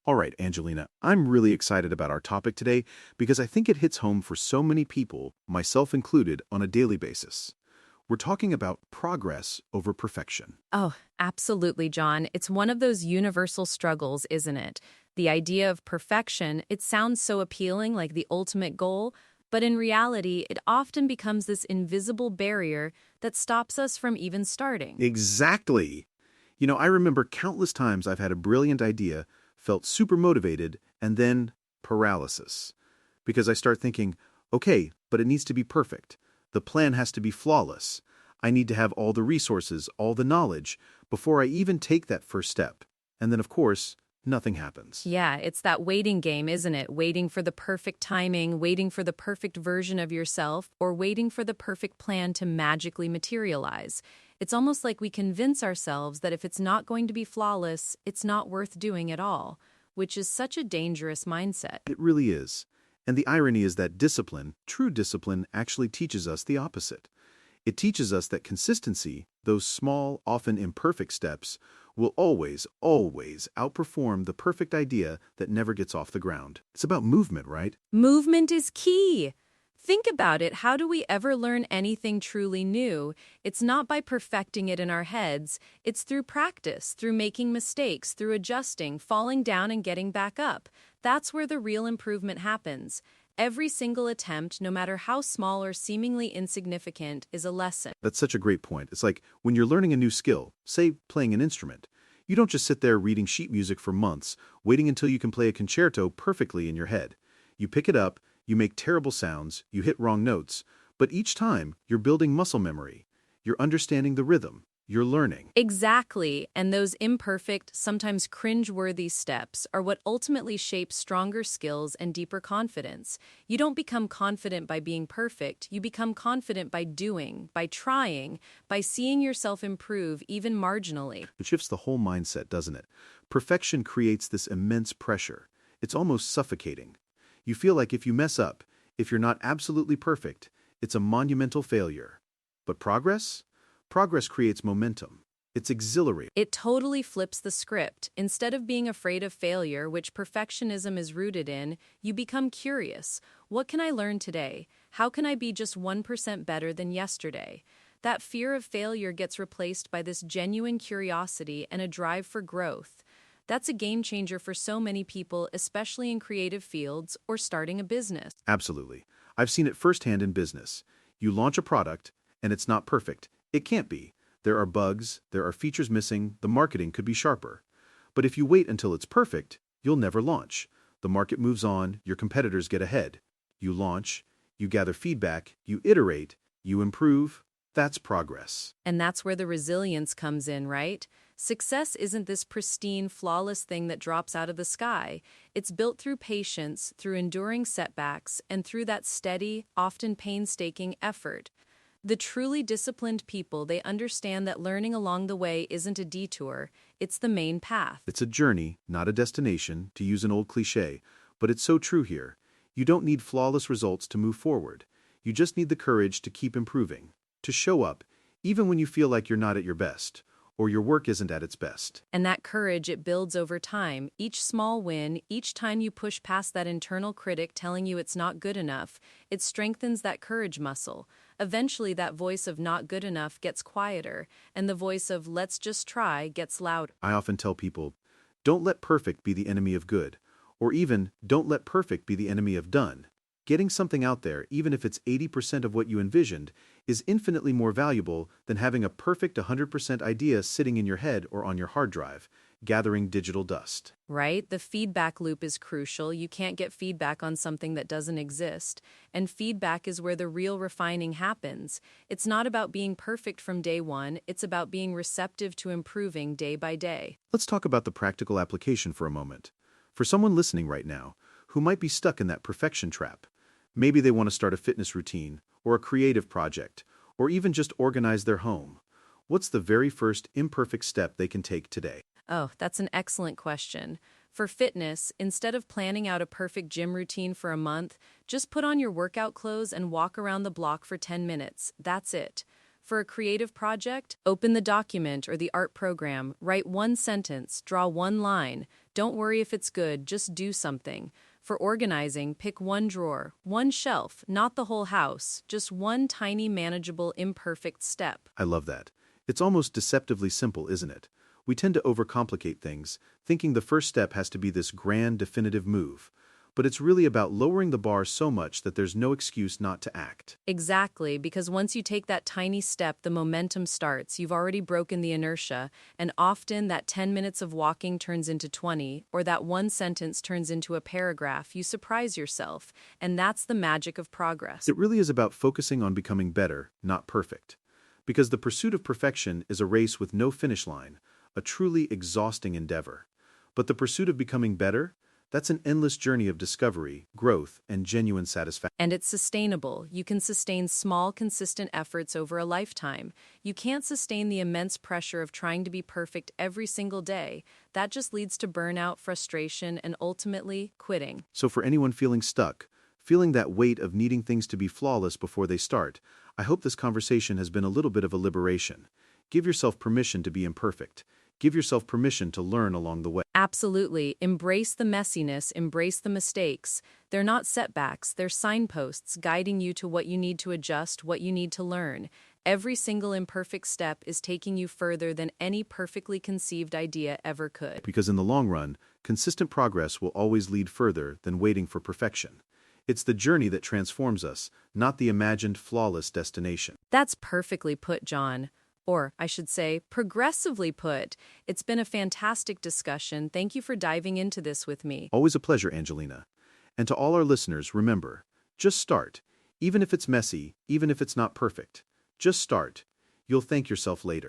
All right, Angelina, I'm really excited about our topic today because I think it hits home for so many people, myself included, on a daily basis. We're talking about progress over perfection. Oh, absolutely, John. It's one of those universal struggles, isn't it? The idea of perfection, it sounds so appealing, like the ultimate goal, but in reality, it often becomes this invisible barrier that stops us from even starting. Exactly. I remember countless times I've had a brilliant idea, felt super motivated, and then paralysis. Because I start thinking, okay, but it needs to be perfect. The plan has to be flawless. I need to have all the resources, all the knowledge, before I even take that first step. And then, of course, nothing happens. Yeah, it's that waiting game, isn't it? Waiting for the perfect timing, waiting for the perfect version of yourself, or waiting for the perfect plan to magically materialize. It's almost like we convince ourselves that if it's not going to be flawless, it's not worth doing at all, which is such a dangerous mindset. It really is. And the irony is that discipline, true discipline, actually teaches us the opposite. It teaches us that consistency, those small, often imperfect steps, will always, always outperform the perfect idea that never gets off the ground. It's about movement, right? Movement is key. Think about it. How do we ever learn anything truly new? It's not by perfecting it in our heads. It's through practice, through making mistakes, through adjusting, falling down and getting back up. That's where the real improvement happens. Every single attempt, no matter how small or seemingly insignificant, is a lesson. That's such a great point. It's like when you're learning a new skill, say playing an instrument. You don't just sit there reading sheet music for months, waiting until you can play a concerto perfectly in your head. You pick it up, you make terrible sounds, you hit wrong notes, but each time you're building muscle memory. You're understanding the rhythm. You're learning. Exactly, and those imperfect, sometimes cringe-worthy steps are what ultimately shape stronger skills and deeper confidence. You don't become confident by being perfect, you become confident by doing, by trying, by seeing yourself improve even marginally. It shifts the whole mindset, doesn't it? Perfection creates this immense pressure. It's almost suffocating. You feel like if you mess up, if you're not absolutely perfect, it's a monumental failure. But progress? Progress creates momentum. It's exhilarating. It totally flips the script. Instead of being afraid of failure, which perfectionism is rooted in, you become curious. What can I learn today? How can I be just 1% better than yesterday? That fear of failure gets replaced by this genuine curiosity and a drive for growth. That's a game changer for so many people, especially in creative fields or starting a business. Absolutely. I've seen it firsthand in business. You launch a product, and it's not perfect. It can't be. There are bugs, there are features missing, the marketing could be sharper. But if you wait until it's perfect, you'll never launch. The market moves on, your competitors get ahead. You launch, you gather feedback, you iterate, you improve. That's progress. And that's where the resilience comes in, right? Success isn't this pristine, flawless thing that drops out of the sky. It's built through patience, through enduring setbacks, and through that steady, often painstaking effort. The truly disciplined people, they understand that learning along the way isn't a detour, it's the main path. It's a journey, not a destination, to use an old cliche, but it's so true here. You don't need flawless results to move forward. You just need the courage to keep improving, to show up, even when you feel like you're not at your best, or your work isn't at its best. And that courage, it builds over time. Each small win, each time you push past that internal critic telling you it's not good enough, it strengthens that courage muscle. Eventually, that voice of not good enough gets quieter, and the voice of let's just try gets louder. I often tell people, don't let perfect be the enemy of good, or even don't let perfect be the enemy of done. Getting something out there, even if it's 80% of what you envisioned, is infinitely more valuable than having a perfect 100% idea sitting in your head or on your hard drive, gathering digital dust. Right? The feedback loop is crucial. You can't get feedback on something that doesn't exist. And feedback is where the real refining happens. It's not about being perfect from day one. It's about being receptive to improving day by day. Let's talk about the practical application for a moment. For someone listening right now who might be stuck in that perfection trap, maybe they want to start a fitness routine, or a creative project, or even just organize their home. What's the very first imperfect step they can take today? Oh, that's an excellent question. For fitness, instead of planning out a perfect gym routine for a month, just put on your workout clothes and walk around the block for 10 minutes. That's it. For a creative project, open the document or the art program, write one sentence, draw one line. Don't worry if it's good, just do something. For organizing, pick one drawer, one shelf, not the whole house, just one tiny, manageable, imperfect step. I love that. It's almost deceptively simple, isn't it? We tend to overcomplicate things, thinking the first step has to be this grand, definitive move. But it's really about lowering the bar so much that there's no excuse not to act. Exactly, because once you take that tiny step, the momentum starts. You've already broken the inertia, and often that 10 minutes of walking turns into 20, or that one sentence turns into a paragraph. You surprise yourself, and that's the magic of progress. It really is about focusing on becoming better, not perfect. Because the pursuit of perfection is a race with no finish line, a truly exhausting endeavor. But the pursuit of becoming better? That's an endless journey of discovery, growth, and genuine satisfaction. And it's sustainable. You can sustain small, consistent efforts over a lifetime. You can't sustain the immense pressure of trying to be perfect every single day. That just leads to burnout, frustration, and ultimately, quitting. So for anyone feeling stuck, feeling that weight of needing things to be flawless before they start, I hope this conversation has been a little bit of a liberation. Give yourself permission to be imperfect. Give yourself permission to learn along the way. Absolutely. Embrace the messiness, embrace the mistakes. They're not setbacks, they're signposts guiding you to what you need to adjust, what you need to learn. Every single imperfect step is taking you further than any perfectly conceived idea ever could. Because in the long run, consistent progress will always lead further than waiting for perfection. It's the journey that transforms us, not the imagined flawless destination. That's perfectly put, John. Or, I should say, progressively put. It's been a fantastic discussion. Thank you for diving into this with me. Always a pleasure, Angelina. And to all our listeners, remember, just start. Even if it's messy, even if it's not perfect. Just start. You'll thank yourself later.